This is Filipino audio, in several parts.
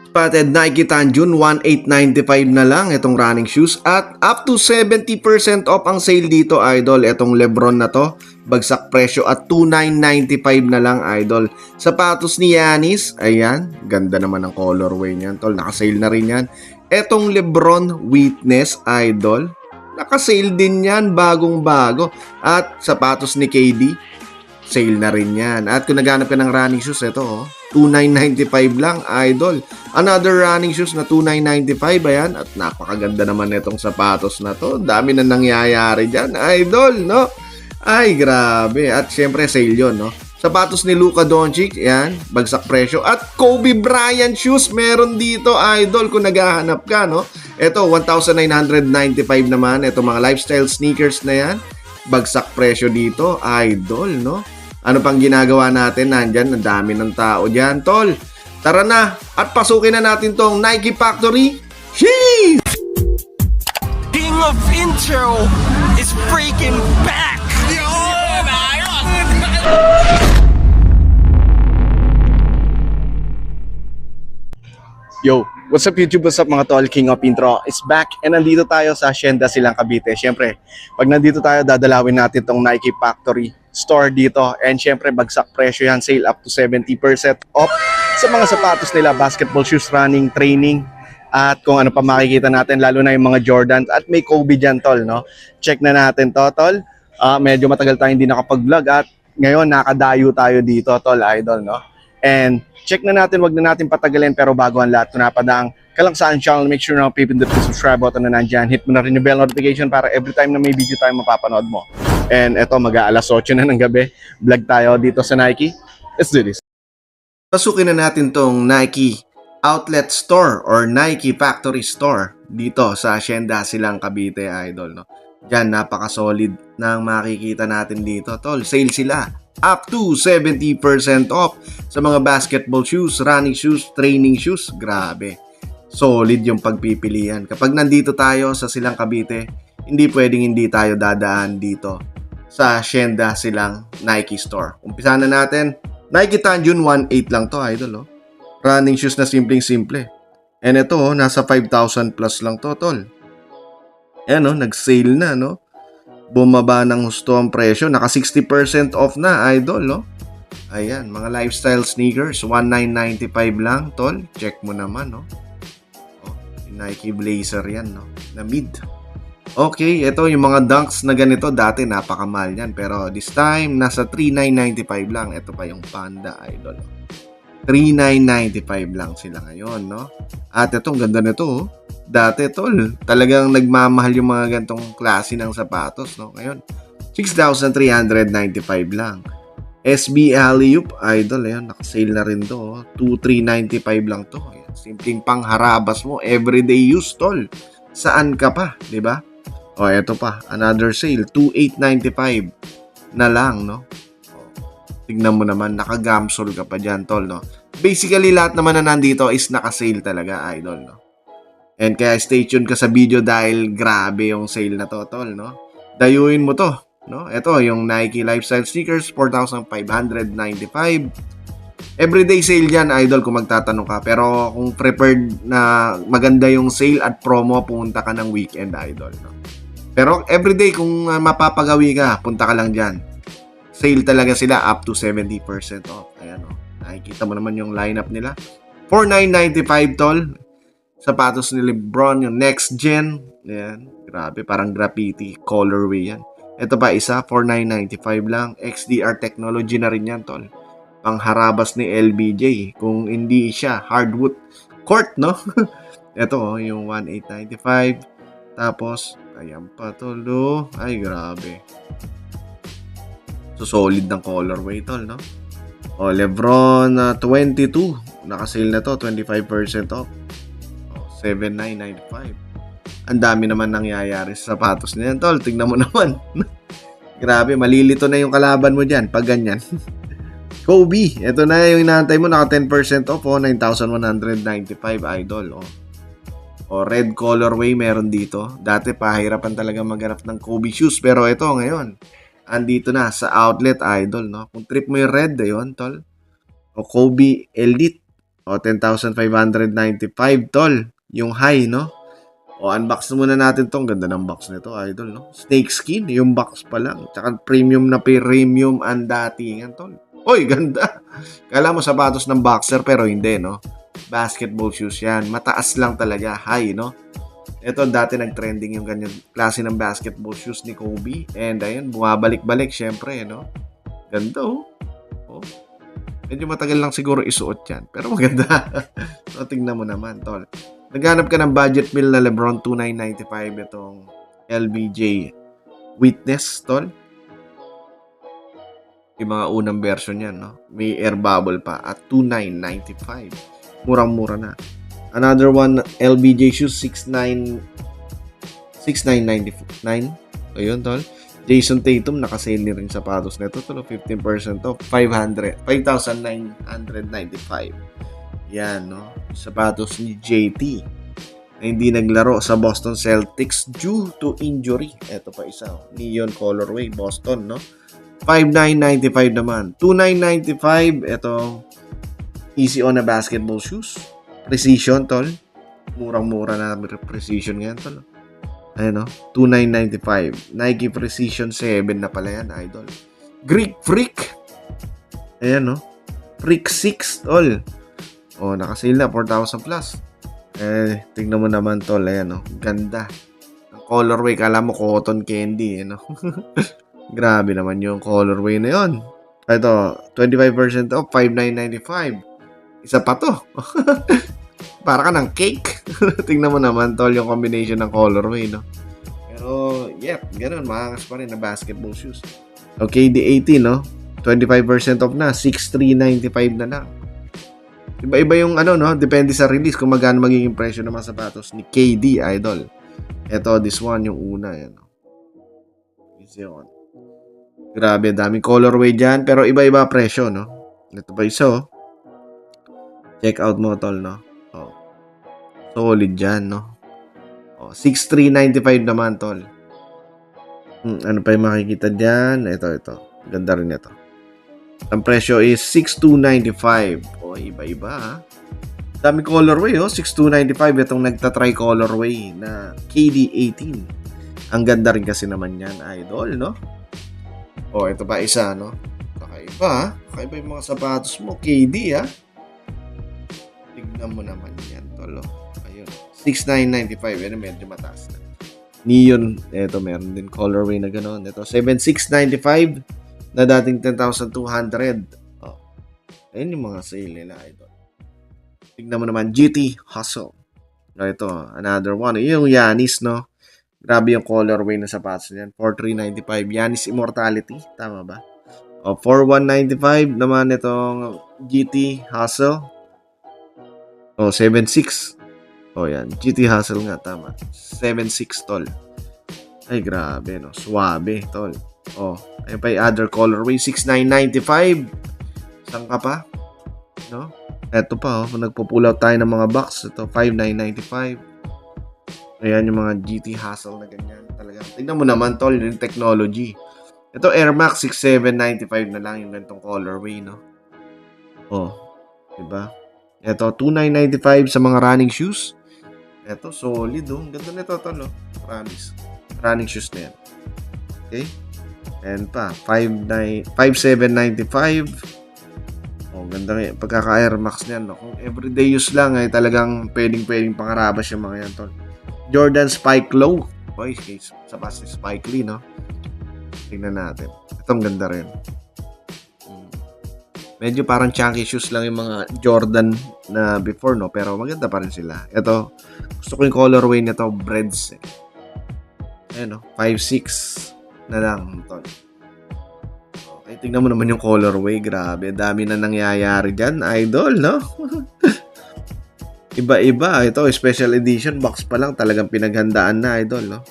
Spotted Nike Tanjun, 1895 na lang itong running shoes at up to 70% off ang sale dito, idol. Itong Lebron na to, bagsak presyo at 2995 na lang, idol. Sapatos ni Giannis, ayan, ganda naman ang colorway niyan, tol. Naka-sale na rin yan. Etong Lebron Witness, idol, naka-sale din yan, bagong-bago. At sapatos ni KD, sale na rin yan. At kung naghanap ka ng running shoes, ito oh, 2995 lang, idol. Another running shoes na 2995, ayan. At napakaganda naman itong sapatos na to. Dami na nangyayari dyan, idol, no? Ay, grabe. At syempre, sale yun, no? Sapatos ni Luka Doncic, ayan, bagsak presyo. At Kobe Bryant shoes, meron dito, idol, kung naghahanap ka, no? Ito, 1,995 naman. Ito, mga lifestyle sneakers na yan. Bagsak presyo dito, idol, no? Ano pang ginagawa natin? Nandyan, ang dami ng tao dyan, tol. Tara na, at pasukin na natin tong Nike Factory. Sheesh! King of Intro is freaking back! Yo, what's up YouTube? What's up mga tol? King of Intro is back and nandito tayo sa Hacienda Silang Cavite. Siyempre, pag nandito tayo, dadalawin natin tong Nike Factory store dito. And siyempre, bagsak presyo yan. Sale up to 70% off sa mga sapatos nila, basketball shoes, running, training. At kung ano pa makikita natin, lalo na yung mga Jordan. At may Kobe dyan, tol, no? Check na natin to, tol. Medyo matagal tayo hindi nakapag-vlog at ngayon nakadayo tayo dito, tol, idol, no? And check na natin, wag na natin patagalin, pero bago ang lahat, kung napadang ka lang sa channel, make sure na pipindot yung subscribe button na nandyan. Hit mo na rin yung bell notification para every time na may video tayo mapapanood mo. And eto, mag-aalas 8 na ng gabi, vlog tayo dito sa Nike. Let's do this. Pasukin na natin tong Nike Outlet Store or Nike Factory Store dito sa Hacienda Silang Cavite, idol, no? Diyan, napaka-solid ng makikita natin dito, tol. Sale sila. Up to 70% off sa mga basketball shoes, running shoes, training shoes. Grabe. Solid yung pagpipilian. Kapag nandito tayo sa Silang Cavite, hindi pwedeng hindi tayo dadaan dito sa Hacienda Silang Nike Store. Umpisa na natin. Nike Tanjun 1.8 lang to, idol. Oh. Running shoes na simpleng-simple. And ito, oh, nasa 5,000 plus lang to, tol. Ayan, oh, nag-sale na, no? Bumaba ng husto ang presyo. Naka 60% off na, idol, no? Ayan, mga lifestyle sneakers. 1,995 lang, tol. Check mo naman, no? Oh, Nike Blazer yan, no? Na mid. Okay, ito yung mga dunks na ganito. Dati napakamahal yan. Pero this time, nasa 3,995 lang. Ito pa yung Panda, idol. 3,995 lang sila ngayon, no? At itong ganda nito, oh. Dati, tol, talagang nagmamahal yung mga gantong klase ng sapatos, no? Ngayon, 6,395 lang. SB Alley-oop, idol, ayan, nakasale na rin to, oh. 2,395 lang to. Ayan, simpleng pangharabas mo, everyday use, tol. Saan ka pa, di ba? O, eto pa, another sale, 2,895 na lang, no? O, tignan mo naman, nakagamsol ka pa dyan, tol, no? Basically, lahat naman na nandito is nakasale talaga, idol, no? And kaya stay tuned ka sa video dahil grabe yung sale na to, tol, no? Dayuin mo to, no? Ito, yung Nike Lifestyle Sneakers, 4,595. Everyday sale yan, idol, kung magtatanong ka. Pero kung prepared na maganda yung sale at promo, punta ka ng weekend, idol, no? Pero everyday, kung mapapagawi ka, punta ka lang dyan. Sale talaga sila, up to 70% off. Ayan, no? Nakikita mo naman yung lineup nila. 4,995, tol. Sapatos ni Lebron, yung next gen. Ayan, grabe, parang graffiti colorway yan. Ito pa isa, 4,995 lang. XDR technology na rin yan, tol. Pangharabas ni LBJ. Kung hindi siya, hardwood court, no? Ito, oh, yung 1,895. Tapos, ayan pa, tol, oh. Ay, grabe. So, solid ng colorway, tol, no? O, Lebron 22. Nakasale na to, 25% off. 7,995. Ang dami naman nangyayari sa sapatos na yan, tol. Tignan mo naman. Grabe, malilito na yung kalaban mo dyan pag ganyan. Kobe, ito na yung inaantay mo. Naka 10% off, oh, 9,195, idol. O, red colorway meron dito. Dati pahirapan talaga maghanap ng Kobe shoes. Pero ito ngayon, andito na sa outlet, idol, no? Kung trip mo yung red, ayun, tol. O Kobe Elite. O, 10,595, tol. Yung high, no? O, unbox muna natin tong. Ganda ng box nito, idol, no? Snake skin, yung box pa lang. Tsaka premium na premium ang datingan, tol. Oy, ganda. Kala mo sapatos ng boxer, pero hindi, no? Basketball shoes yan. Mataas lang talaga, high, no? Ito, dati nag-trending yung ganyan klase ng basketball shoes ni Kobe. And ayun, bumabalik-balik, syempre, no? Ganda, oh. Oh. Medyo matagal lang siguro isuot yan. Pero maganda. So, tingnan mo naman, tol. Naghanap ka ng budget meal na Lebron 2,995 itong LBJ Witness, tol. Yung mga unang version yan, no? May air bubble pa at 2,995. Murang-mura na. Another one, LBJ shoes, 6,999. Ayun, tol. Jason Tatum, nakasale ni rin sapatos nito. Tol, 15% off. 5,995. Yan, no? Sapatos ni JT na hindi naglaro sa Boston Celtics due to injury. Ito pa isa. Neon colorway, Boston, no? 5,995 naman. 2,995. Ito, easy on na basketball shoes. Precision, tol. Murang-mura na precision ngayon, tol. Ayan, no? 2,995. Nike Precision 7 na pala yan, idol. Greek Freak. Ayan, no? Freak 6, tol. O, nakasale na, 4,000 plus. Tingnan mo naman, tol. Ayan, no? Ganda. Ang colorway, kala mo cotton candy, no? Grabe naman yung colorway na yun. Ito, 25% off, 5,995. Isa pa to. Para ka ng cake. Tingnan mo naman, tol, yung combination ng colorway, no? Pero, yep, ganun. Maangas pa rin na basketball shoes. Okay, the 18, no? 25% off na. 6,395 na lang. Iba-iba yung ano, no? Depende sa release kung magkano magiging presyo ng mga sapatos ni KD, idol. Ito, this one, yung una, yan, no? Easy on. Grabe, daming colorway dyan. Pero iba-iba presyo, no? Ito pa isa, oh. Check out mo, tol, no? Oh. Solid dyan, no? Oh, 6,395 naman, tol. Ano pa yung makikita dyan? Ito. Ganda rin ito. Ang presyo is 6,295. Oh, iba-iba, ha? Dami colorway, oh. 6,295. Itong nagtatry colorway na KD18. Ang ganda rin kasi naman yan, idol, no? Oh, ito pa isa, no? Kakaiba, ha? Kakaiba yung mga sapatos mo. KD, ha? Tignan mo naman yan, tolo. Ayun. 6,995. Yan, medyo mataas na. Neon. Ito, meron din colorway na gano'n. Ito, 7,695 na dating 10,200. Oh. Ayun yung mga sale nila, ito. Tignan mo naman, GT Hustle. Ito, another one. Yung Yanis, no? Grabe yung colorway na sapatos niyan. 4,395. Yanis Immortality. Tama ba? O, 4,195 naman itong GT Hustle. O, 7,600. O, yan. GT Hustle nga. Tama. 7,600, tol. Ay, grabe, no? Suwabe, tol. O, ayun pa yung other colorway. 6,995. Saan ka pa? No? Eto pa, oh. Nagpo-pull out tayo ng mga box. Ito, 5,995. Ayan yung mga GT Hustle na ganyan. Talaga. Tignan mo naman, tol, yung technology. Ito, Air Max 6,795 na lang yung ganitong colorway, no? Oh, diba? Ito, 2,995 sa mga running shoes. Ito, solid, oh. Ganda nito, tol, oh. Promise. Running shoes na yan. Okay? And pa, 5,795. Oh, ganda nga. Pagkaka-Air Max niyan, no? Kung everyday use lang, ay talagang pwedeng pangarabas yung mga yan, tol. Jordan Spike Low. Boy, sa base Spike Lee, no? Tingnan natin. Itong ganda rin. Medyo parang chunky shoes lang yung mga Jordan na before, no? Pero maganda pa rin sila. Ito, gusto ko yung colorway nito, Breads. Ayan, no? 5,600 na lang, tol. Okay, tingnan mo naman yung colorway. Grabe, dami na nangyayari dyan, idol, no? Iba-iba. Ito, special edition box pa lang. Talagang pinaghandaan na, idol, no?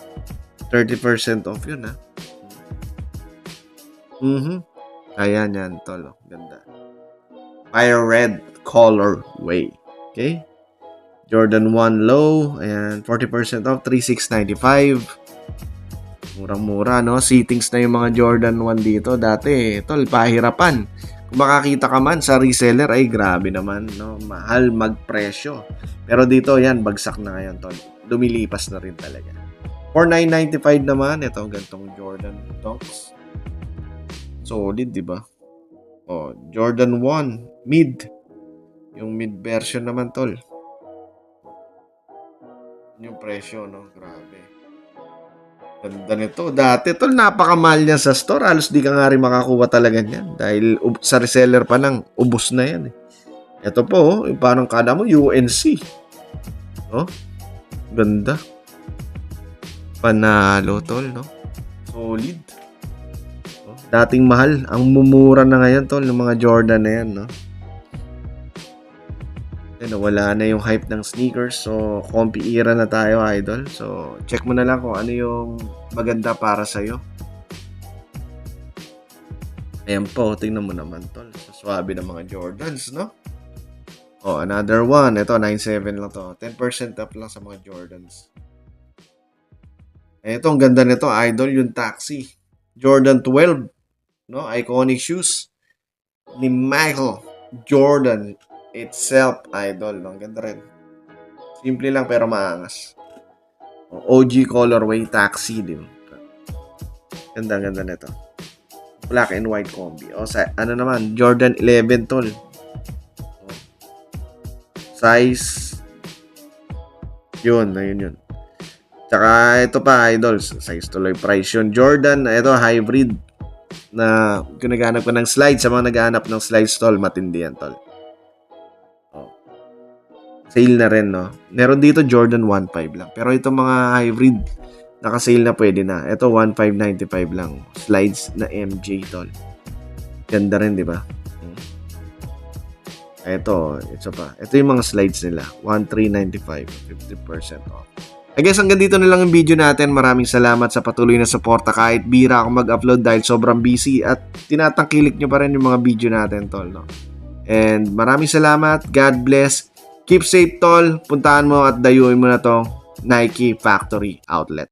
30% off yun, ha? Ayan yan, tol. Ganda. Fire red colorway. Okay? Jordan 1 low. Ayan, 40% off. 3,695. Murang-mura, no? Seatings na yung mga Jordan 1 dito. Dati, tol, pahirapan. Kung makakita ka man sa reseller, ay grabe naman, no? Mahal magpresyo. Pero dito, yan, bagsak na ngayon, tol. Lumilipas na rin talaga. For $995 naman, ito, gantong Jordan Dunks. Solid, di ba? Oh, Jordan 1, mid. Yung mid version naman, tol. Yung presyo, no? Grabe. Ganda nito. Dati, tol, napakamahal niya sa store. Halos di ka nga rin makakuha talaga niyan. Dahil sa reseller pa lang, ubos na yan. Ito po, oh, yung parang kada mo, UNC. Oh, ganda. Panalo, tol, no? Solid. Oh, dating mahal. Ang mumura na ngayon, tol, ng mga Jordan na yan, no? Wala na yung hype ng sneakers. So, comfy era na tayo, idol. So, check mo na lang kung ano yung maganda para sa'yo. Ayan po, tingnan mo naman, tol. Sa swabe ng mga Jordans, no? Oh, another one. Ito, 9.7 lang to. 10% up lang sa mga Jordans. Ito, ang ganda nito, idol, yung Taxi. Jordan 12, no? Iconic shoes ni Michael Jordan itself, idol. Ang ganda rin. Simple lang pero maangas. OG colorway Taxi, di ba? Ganda nito. Black and white combi. O, ano naman, Jordan 11, tol. Size. Yun. Tsaka, ito pa, idol. Size tuloy price yun. Jordan, ito, hybrid. Na, kung naghanap ko ng slides, sa mga naghanap ng slides, tol, matindi yan, tol. Sale na rin, no? Meron dito Jordan 1.5 lang. Pero itong mga hybrid, naka-sale na pwede na. Ito, 1.595 lang. Slides na MJ, tol. Ganda rin, di ba? Ito pa. Ito yung mga slides nila. 1.395. 50% off. I guess hanggang dito na lang yung video natin. Maraming salamat sa patuloy na suporta. Kahit bira ako mag-upload dahil sobrang busy at tinatangkilik nyo pa rin yung mga video natin, tol, no? And maraming salamat. God bless. Keep safe, tol. Puntahan mo at dayuin mo na tong Nike Factory Outlet.